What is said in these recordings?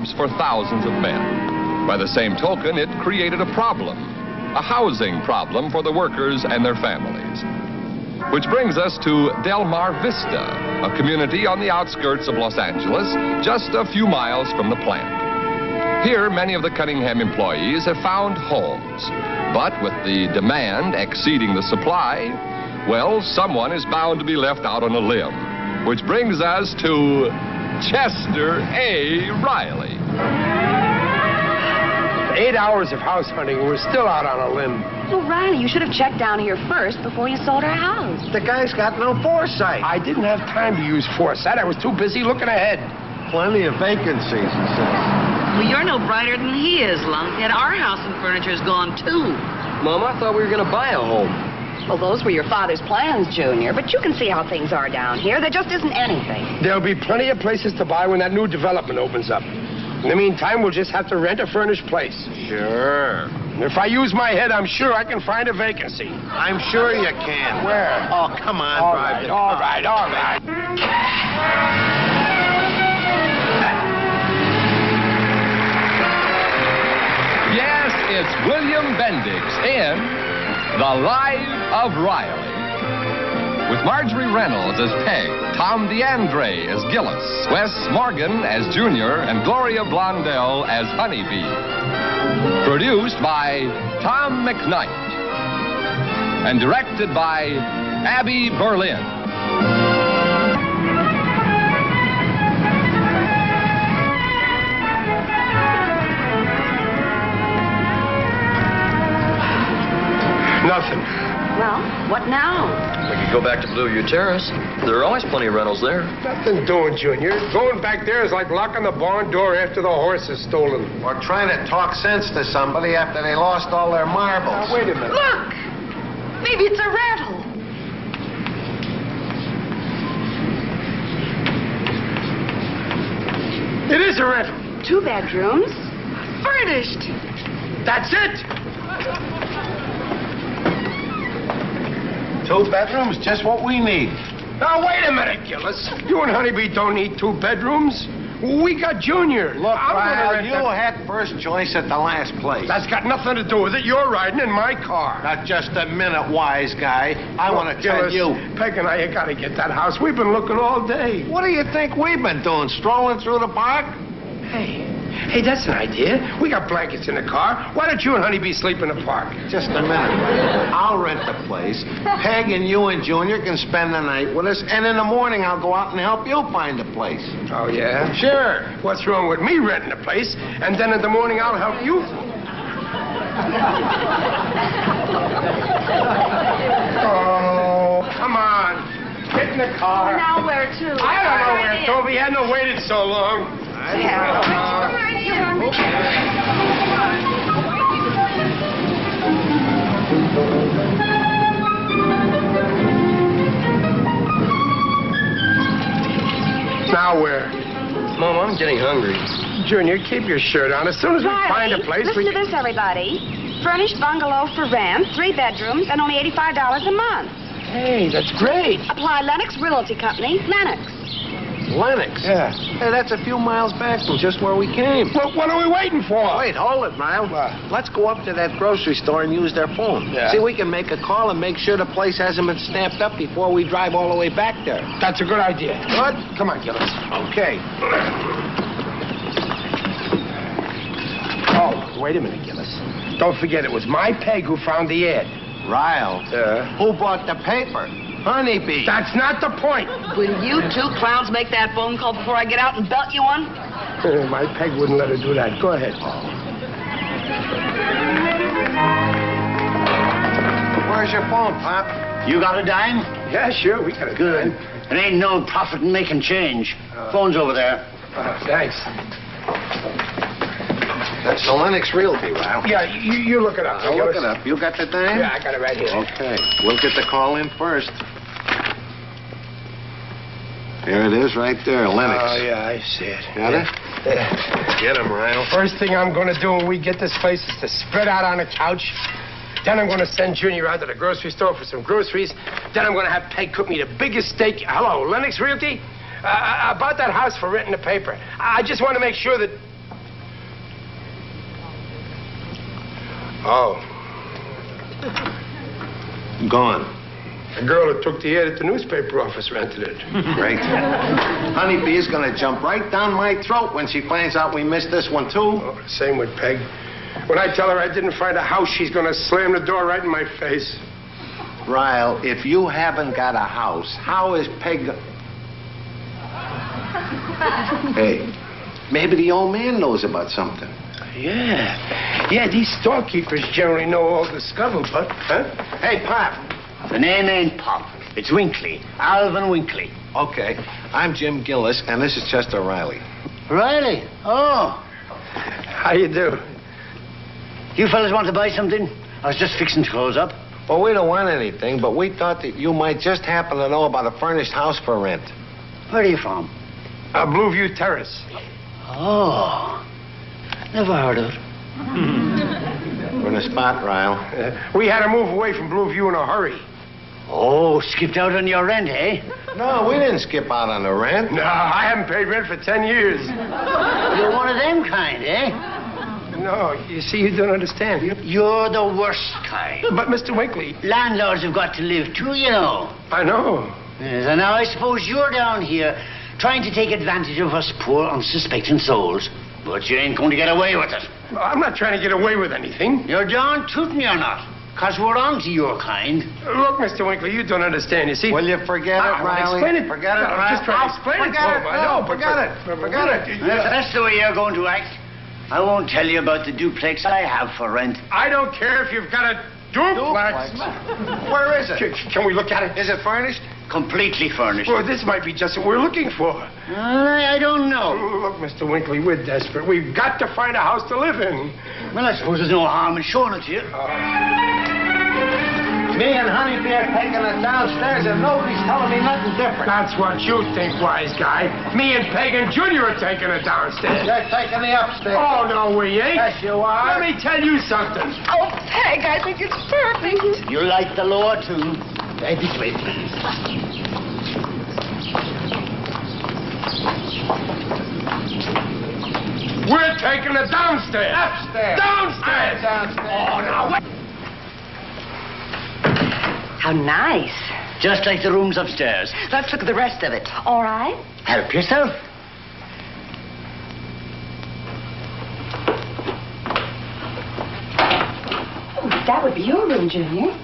jobs for thousands of men. By the same token, it created a problem, a housing problem for the workers and their families. Which brings us to Del Mar Vista, a community on the outskirts of Los Angeles, just a few miles from the plant. Here, many of the Cunningham employees have found homes. But with the demand exceeding the supply, well, someone is bound to be left out on a limb. Which brings us to Chester A. Riley. 8 hours of house hunting, we're still out on a limb. Well, Riley, you should have checked down here first before you sold our house. The guy's got no foresight. I didn't have time to use foresight. I was too busy looking ahead. Plenty of vacancies, he says. Well, you're no brighter than he is, Lunkhead. Our house and furniture's gone, too. Mom, I thought we were going to buy a home. Well, those were your father's plans, Junior, but you can see how things are down here. There just isn't anything. There'll be plenty of places to buy when that new development opens up. In the meantime, we'll just have to rent a furnished place. Sure. If I use my head, I'm sure I can find a vacancy. I'm sure you can. Where? Oh, come on, all drive right, the all car. right, all right. Yes, it's William Bendix in The Life of Riley. With Marjorie Reynolds as Peg, Tom DeAndre as Gillis, Wes Morgan as Junior, and Gloria Blondell as Honeybee. Produced by Tom McKnight. And directed by Abby Berlin. Nothing. Well, what now? We could go back to Blue View Terrace. There are always plenty of rentals there. Nothing doing, Junior. Going back there is like locking the barn door after the horse is stolen. Or trying to talk sense to somebody after they lost all their marbles. Now, wait a minute. Look! Maybe it's a rental. It is a rental. 2 bedrooms. Furnished. That's it. 2 bedrooms, just what we need. Now, wait a minute, Gillis. You and Honeybee don't need 2 bedrooms. We got Junior. Look, I'm gonna Riley, rent you that. had first choice at the last place. That's got nothing to do with it. You're riding in my car. Not just a minute, wise guy. I want to tell Gillis, you. Peg and I got to get that house. We've been looking all day. What do you think we've been doing? Strolling through the park? Hey, that's an idea. We got blankets in the car. Why don't you and Honeybee sleep in the park? Just a minute. I'll rent the place. Peg and you and Junior can spend the night with us, and in the morning I'll go out and help you find a place. Oh, yeah? Sure. What's wrong with me renting a place, and then in the morning I'll help you? Oh, come on. Get in the car. Now where to? I don't know where to. We hadn't waited so long. Now where? Mom, I'm getting hungry. Junior, keep your shirt on. As soon as we find a place, listen to this, everybody. Furnished bungalow for rent, 3 bedrooms, and only $85 a month. Hey, that's great. Apply Lennox Realty Company. Lennox. Lennox? Yeah. Hey, that's a few miles back from just where we came. Well, what are we waiting for? Wait, hold it, Miles. Let's go up to that grocery store and use their phone. Yeah. See, we can make a call and make sure the place hasn't been stamped up before we drive all the way back there. That's a good idea. Good? Come on, Gillis. Okay. Oh, wait a minute, Gillis. Don't forget, it was my Peg who found the ad. Ryle. Who bought the paper? Honeybee. That's not the point. Will you 2 clowns make that phone call before I get out and belt you one? My Peg wouldn't let her do that. Go ahead. Where's your phone, Pop? You got a dime? Yeah, sure, we got a Good. There ain't no profit in making change. Phone's over there. Thanks. That's the Lennox Realty, Ryle. Yeah, you look it up. I'll look it up. You got the thing? Yeah, I got it right here. Okay. We'll get the call in first. There it is right there, Lennox. Oh, yeah, I see it. Got it? Yeah. Get him, Ryle. First thing I'm going to do when we get this place is to spread out on the couch. Then I'm going to send Junior out to the grocery store for some groceries. Then I'm going to have Peg cook me the biggest steak. Hello, Lennox Realty? About that house for renting the paper. I just want to make sure that... Oh. Gone. The girl that took the ad at the newspaper office rented it. Great. Honeybee is going to jump right down my throat when she finds out we missed this one, too. Oh, same with Peg. When I tell her I didn't find a house, she's going to slam the door right in my face. Ryle, if you haven't got a house, how is Peg... Hey, maybe the old man knows about something. Yeah. Yeah, these storekeepers generally know all the scuttlebutt, huh? Hey, Pop. The name ain't Pop. It's Winkley. Alvin Winkley. Okay, I'm Jim Gillis, and this is Chester Riley. Riley? Oh. How you do? You fellas want to buy something? I was just fixing to close up. Well, we don't want anything, but we thought that you might just happen to know about a furnished house for rent. Where are you from? Blueview Terrace. Oh. Never heard of it. We're in a spot, Ryle. We had to move away from Blueview in a hurry. Oh, skipped out on your rent, eh? No, we didn't skip out on the rent. No, I haven't paid rent for 10 years. You're one of them kind, eh? No, you see, you don't understand. You're the worst kind. But, Mr. Winkley... Landlords have got to live too, you know. I know. Yes, and now I suppose you're down here trying to take advantage of us poor, unsuspecting souls. But you ain't going to get away with it. I'm not trying to get away with anything. You're darn tootin' you're not. Because we're on to your kind. Look, Mr. Winkley, you don't understand. You see... Will you forget it, Riley? Explain it. Forget it, No, I'm just trying to explain it. Forget it. I know, but... Forget it. Forget it. That's the way you're going to act. I won't tell you about the duplex I have for rent. I don't care if you've got a duplex. Where is it? Can we look at it? Is it furnished? Completely furnished. Well, this might be just what we're looking for. I don't know. Look, Mr. Winkley, we're desperate. We've got to find a house to live in. Well, I suppose there's no harm in showing it to you. Me and Honeybee are taking it downstairs and nobody's telling me nothing different. That's what you think, wise guy. Me and Peg and Junior are taking it downstairs. You're taking the upstairs. Oh, no, we ain't. Yes, you are. Let me tell you something. Oh, Peg, I think it's perfect. You like the lower, too. This way, please. We're taking it downstairs. Upstairs. Downstairs. Downstairs. Oh, now, wait. How nice. Just like the rooms upstairs. Let's look at the rest of it. All right. Help yourself. Oh, that would be your room, Junior.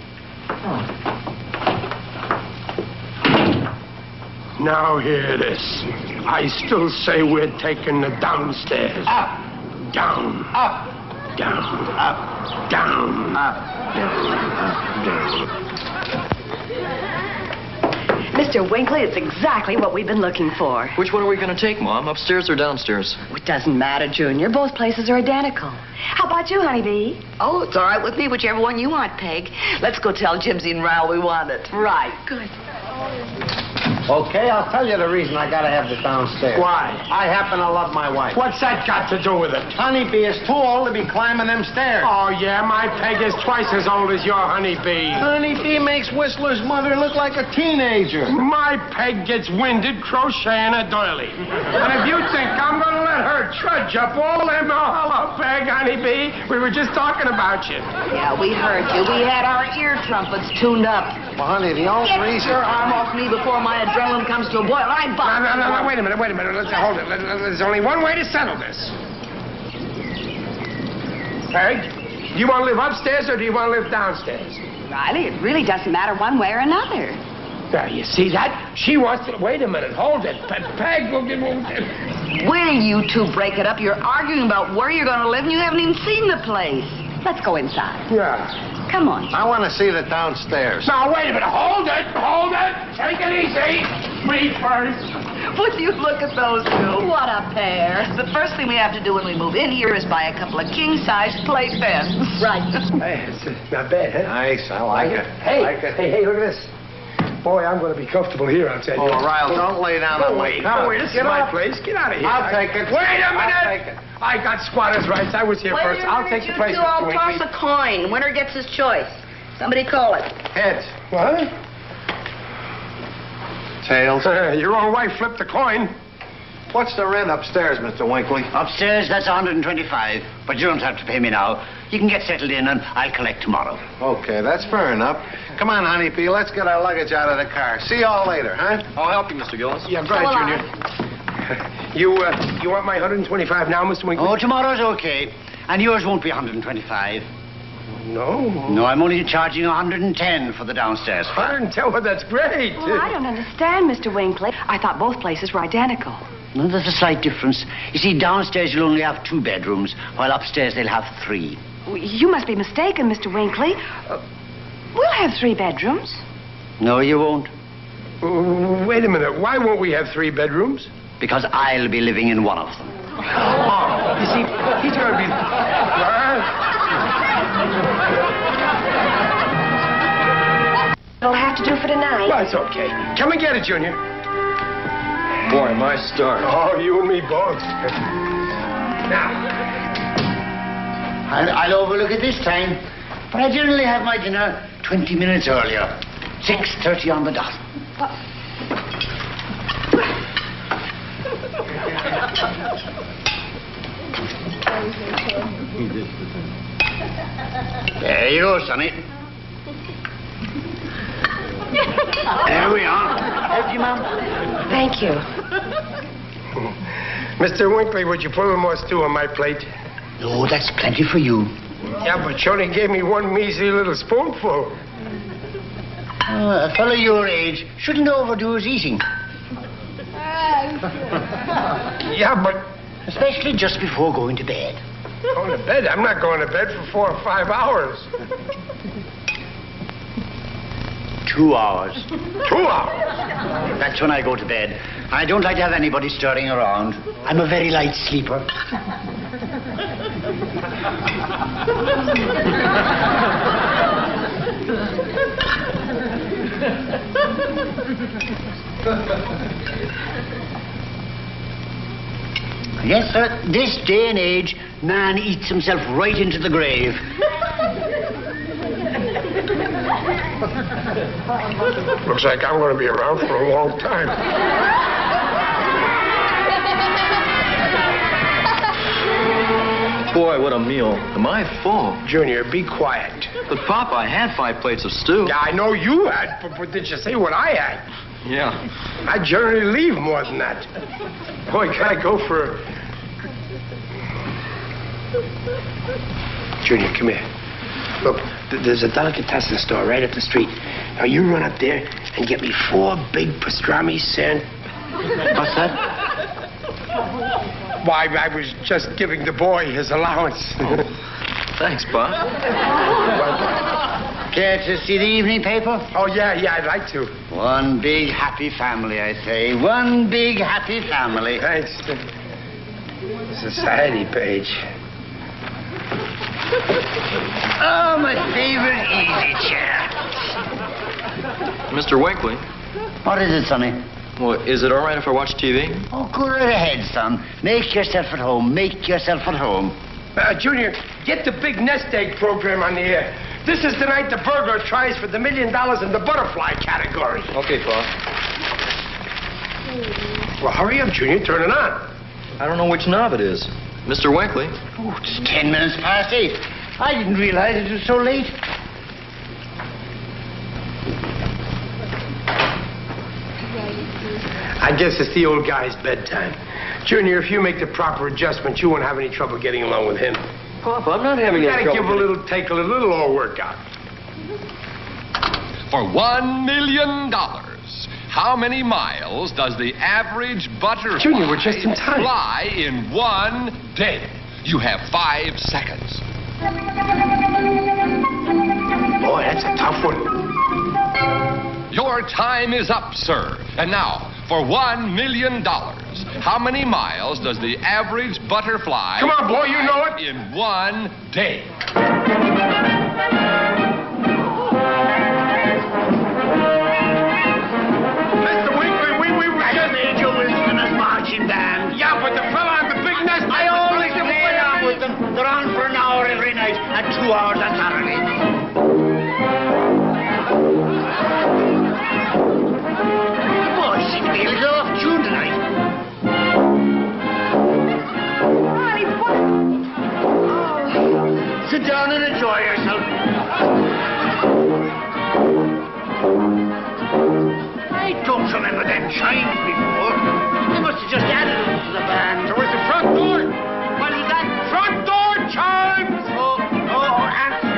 Now, hear this. I still say we're taking it downstairs. Up. Down. Up. Down. Up. Down. Up. Down. Mr. Winkley, it's exactly what we've been looking for. Which one are we going to take, Mom? Upstairs or downstairs? It doesn't matter, Junior. Both places are identical. How about you, Honeybee? Oh, it's all right with me, whichever one you want, Peg. Let's go tell Jimsy and Ryle we want it. Right. Good. Okay, I'll tell you the reason I gotta have the downstairs. Why? I happen to love my wife. What's that got to do with it? Honeybee is too old to be climbing them stairs. Oh, yeah, my Peg is twice as old as your Honeybee. Honeybee makes Whistler's mother look like a teenager. My Peg gets winded crocheting a doily. And if you think I'm going to let her trudge up all them... Oh, hello, Peg, Honeybee. We were just talking about you. Yeah, we heard you. We had our ear trumpets tuned up. Well, honey, the only Get reason... your arm off me before my adrenaline comes to a boil. I box. No, wait a minute. Let's hold it. There's only one way to settle this. Peg, do you want to live upstairs or do you want to live downstairs? Riley, it really doesn't matter one way or another. Now, you see that? She wants to... Wait a minute. Hold it. Peg will give... Will you two break it up? You're arguing about where you're going to live and you haven't even seen the place. Let's go inside. Yeah. Come on. I want to see the downstairs. Now, wait a minute. Hold it. Take it easy. Me first. Would you look at those two? What a pair. The first thing we have to do when we move in here is buy a couple of king-size playpens. Right. Hey, it's not bad, huh? Nice, I like it. Hey, I like it. hey, look at this. Boy, I'm going to be comfortable here, I'll tell you. Oh, Ryle, don't lay down on my couch. This is my place. Get out of here. I'll take it. Wait a minute. I'll take it. I got squatter's rights. I was here first. I'll take the place. I'll toss a coin. Winner gets his choice. Somebody call it. Heads. What? Tails. Your own wife flipped the coin. What's the rent upstairs, Mr. Winkley? Upstairs, that's 125. But you don't have to pay me now. You can get settled in and I'll collect tomorrow. Okay, that's fair enough. Come on, honeybee, let's get our luggage out of the car. See you all later, huh? I'll help you, Mr. Gillis. Yeah, go ahead, Junior. You want my 125 now, Mr. Winkley? Oh, tomorrow's okay. And yours won't be 125. No. No, I'm only charging 110 for the downstairs. 110, well, that's great. Well, I don't understand, Mr. Winkley. I thought both places were identical. No, there's a slight difference. You see, downstairs you'll only have 2 bedrooms, while upstairs they'll have 3. You must be mistaken, Mr. Winkley. We'll have 3 bedrooms. No, you won't. Wait a minute. Why won't we have 3 bedrooms? Because I'll be living in one of them. Oh, you see, he's going to be... It'll have to do for tonight. Well, it's okay. Come and get it, Junior. Boy, my start. Oh, you and me both. Now. I'll overlook it this time, but I generally have my dinner 20 minutes earlier. 6:30 on the dot. There you go, Sonny. There we are. Help you, Mom? Thank you. Mr. Winkley, would you put a little more stew on my plate? No, that's plenty for you. Yeah, but you only gave me one measly little spoonful. A fellow your age shouldn't overdo his eating. Yeah, but... Especially just before going to bed. Going to bed? I'm not going to bed for 4 or 5 hours. 2 hours. 2 hours? That's when I go to bed. I don't like to have anybody stirring around. I'm a very light sleeper. Yes, sir. This day and age, man eats himself right into the grave. Looks like I'm going to be around for a long time. Boy, what a meal. Am I full? Junior, be quiet. But, Pop, I had 5 plates of stew. Yeah, I know you had, but did you say what I had? Yeah. I generally leave more than that. Boy, can I go for... Junior, come here. Look, there's a delicatessen store right up the street. Now, you run up there and get me 4 big pastrami sand... What's that? Why, I was just giving the boy his allowance. Thanks, Pop. Care to see the evening paper? Oh, yeah, I'd like to. One big happy family, I say. One big happy family. Thanks. Society page. Oh, my favorite easy chair. Mr. Winkley. What is it, Sonny? Well, is it all right if I watch TV? Oh, go right ahead, son. Make yourself at home. Make yourself at home. Junior, get the big nest egg program on the air. This is the night the burglar tries for the $1 million in the butterfly category. Okay, Pop. Well, hurry up, Junior. Turn it on. I don't know which knob it is. Mr. Winkley. Oh, it's 10 minutes past 8. I didn't realize it was so late. I guess it's the old guy's bedtime. Junior, if you make the proper adjustments, you won't have any trouble getting along with him. Pop, I'm not having You any gotta trouble. give a little, take a little, it'll all work out. For $1 million, how many miles does the average butterfly Junior, we're just in time. fly in 1 day? You have 5 seconds. Boy, that's a tough one. Your time is up, sir. And now, for $1 million, how many miles does the average butterfly Come on, boy, you know fly it. in 1 day? Mr. Winkley, we just... Major Wilson and marching band. Yeah, but the fella on the big nest... I always play on with them. They're on for an hour every night and 2 hours on Saturday. Oh, she seems to be a little off tune tonight. sit down and enjoy yourself. I don't remember them chimes before. They must have just added them to the band. So where's the front door? What is that? Front door chimes! Answer.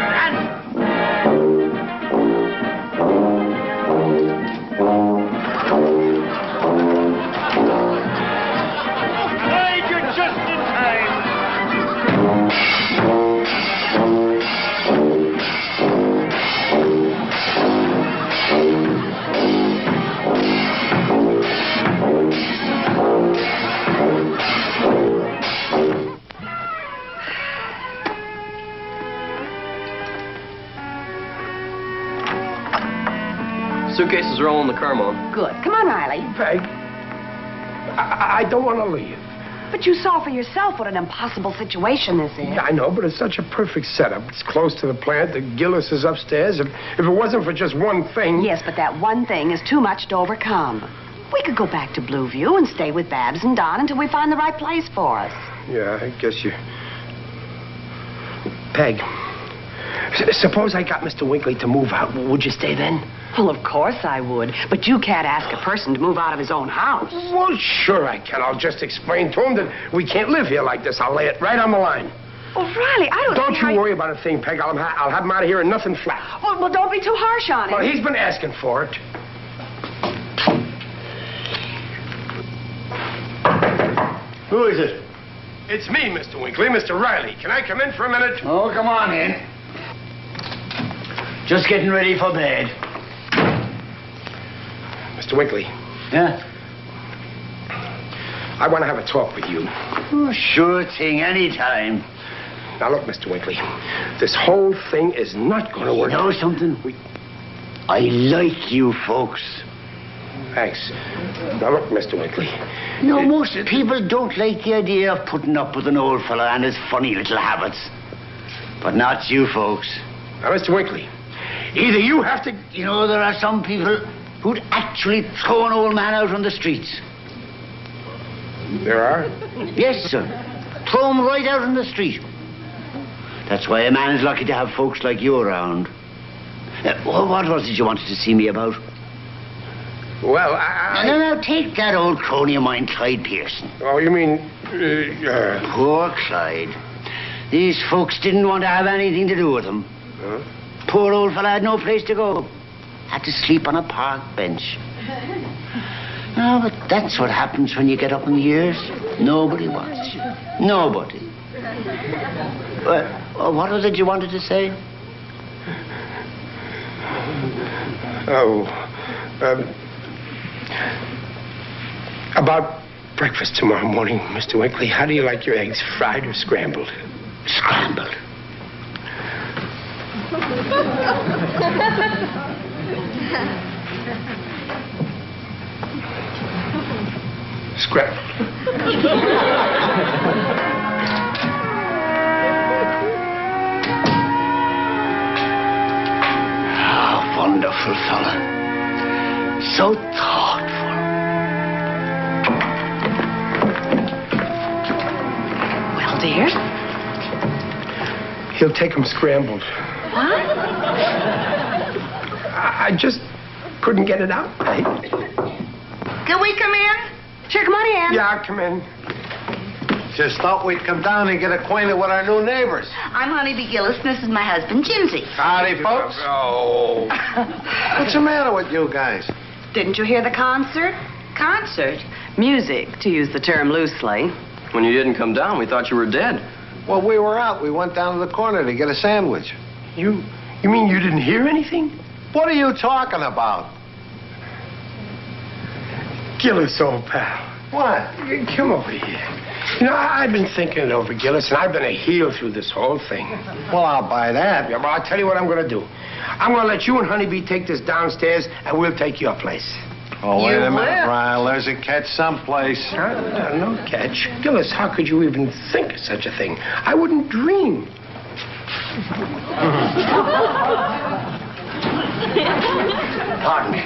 Hey, you're just in time. Suitcases are all in the car, Mom. Good. Come on, Riley. Peg, I don't want to leave. But you saw for yourself what an impossible situation this is. Yeah, I know, but it's such a perfect setup. It's close to the plant. The Gillis is upstairs. If it wasn't for just one thing... Yes, but that one thing is too much to overcome. We could go back to Blueview and stay with Babs and Don until we find the right place for us. Yeah, I guess you... Peg, suppose I got Mr. Winkley to move out. Would you stay then? Well, of course I would. But you can't ask a person to move out of his own house. Well, sure I can. I'll just explain to him that we can't live here like this. I'll lay it right on the line. Well, Riley, I Don't you worry about a thing, Peg. I'll have him out of here and nothing flat. Well, don't be too harsh on him. Well, he's been asking for it. Who is it? It's me, Mr. Winkley, Mr. Riley. Can I come in for a minute? Oh, come on in. Just getting ready for bed. Mr. Winkley, Yeah? I want to have a talk with you. Oh, sure thing, anytime. Now, look, Mr. Winkley, this whole thing is not going to work. You know something? I like you folks. Thanks. Now, look, Mr. Winkley. No, most people don't like the idea of putting up with an old fella and his funny little habits. But not you folks. Now, Mr. Winkley, either you have to... You know, there are some people who'd actually throw an old man out on the streets. There are? Yes, sir. Throw him right out on the street. That's why a man is lucky to have folks like you around. What was it you wanted to see me about? Well, No, take that old crony of mine, Clyde Pearson. Oh, you mean... Poor Clyde. These folks didn't want to have anything to do with him. Huh? Poor old fella had no place to go. Had to sleep on a park bench. No, but that's what happens when you get up in the years. Nobody wants you. Nobody. What was it you wanted to say? About breakfast tomorrow morning, Mr. Winkley. How do you like your eggs, fried or scrambled? Scrambled. Scrambled. Wonderful fella. So thoughtful. Well, dear. He'll take them scrambled. What? I just couldn't get it out right. Can we come in? Sure, come on in. Yeah, I'll come in. Just thought we'd come down and get acquainted with our new neighbors. I'm Honeybee Gillis, and this is my husband, Jinsey. Howdy, folks. Oh. What's the matter with you guys? Didn't you hear the concert? Concert? Music, to use the term loosely. When you didn't come down, we thought you were dead. Well, we were out. We went down to the corner to get a sandwich. You mean you didn't hear anything? What are you talking about? Gillis, old pal. What? Come over here. You know, I've been thinking it over, Gillis, and I've been a heel through this whole thing. Well, I'll buy that. Yeah, well, I'll tell you what I'm going to do. I'm going to let you and Honeybee take this downstairs, and we'll take your place. Oh, wait a minute, will? Ryle. There's a catch someplace. No catch. Gillis, how could you even think of such a thing? I wouldn't dream. Pardon me.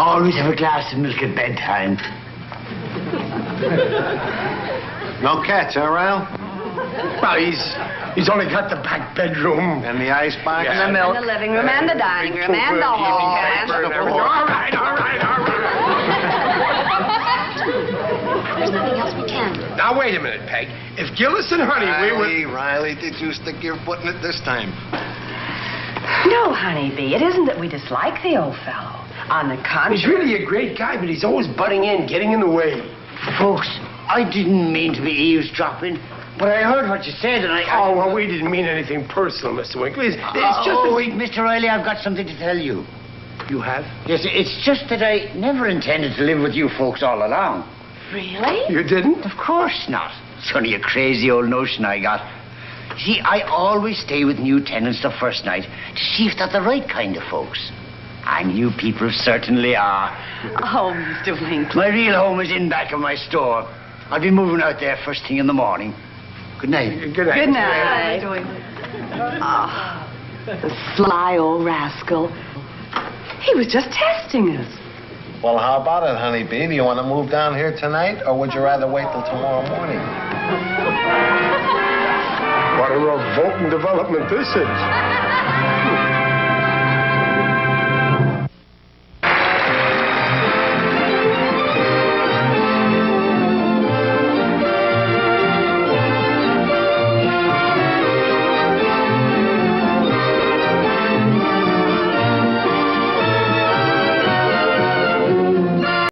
always have a glass of milk at bedtime. No cats, huh, Ryle? Well, he's only got the back bedroom. And the icebox? Yeah. And the milk. And the living room and the dining room and the hall. All right. There's nothing else we can do. Now, wait a minute, Peg. If Gillis and Honey, Riley, did you stick your foot in it this time? No, honeybee, it isn't that we dislike the old fellow. On the contrary. He's really a great guy, but he's always butting in, getting in the way. Folks, I didn't mean to be eavesdropping, but I heard what you said, and Oh, well, we didn't mean anything personal, Mr. Winkler. It's just... Oh, wait, Mr. Riley, I've got something to tell you. You have? Yes, it's just that I never intended to live with you folks all along. Really? You didn't? Of course not. It's only a crazy old notion I got. You see, I always stay with new tenants the first night to see if they're the right kind of folks. And you people certainly are. Oh, Mr. Winkler. My real home is in back of my store. I'll be moving out there first thing in the morning. Good night. Good night. Good night. Oh, the sly old rascal. He was just testing us. Well, how about it, honeybee? Do you want to move down here tonight, or would you rather wait till tomorrow morning? What a revolting development this is.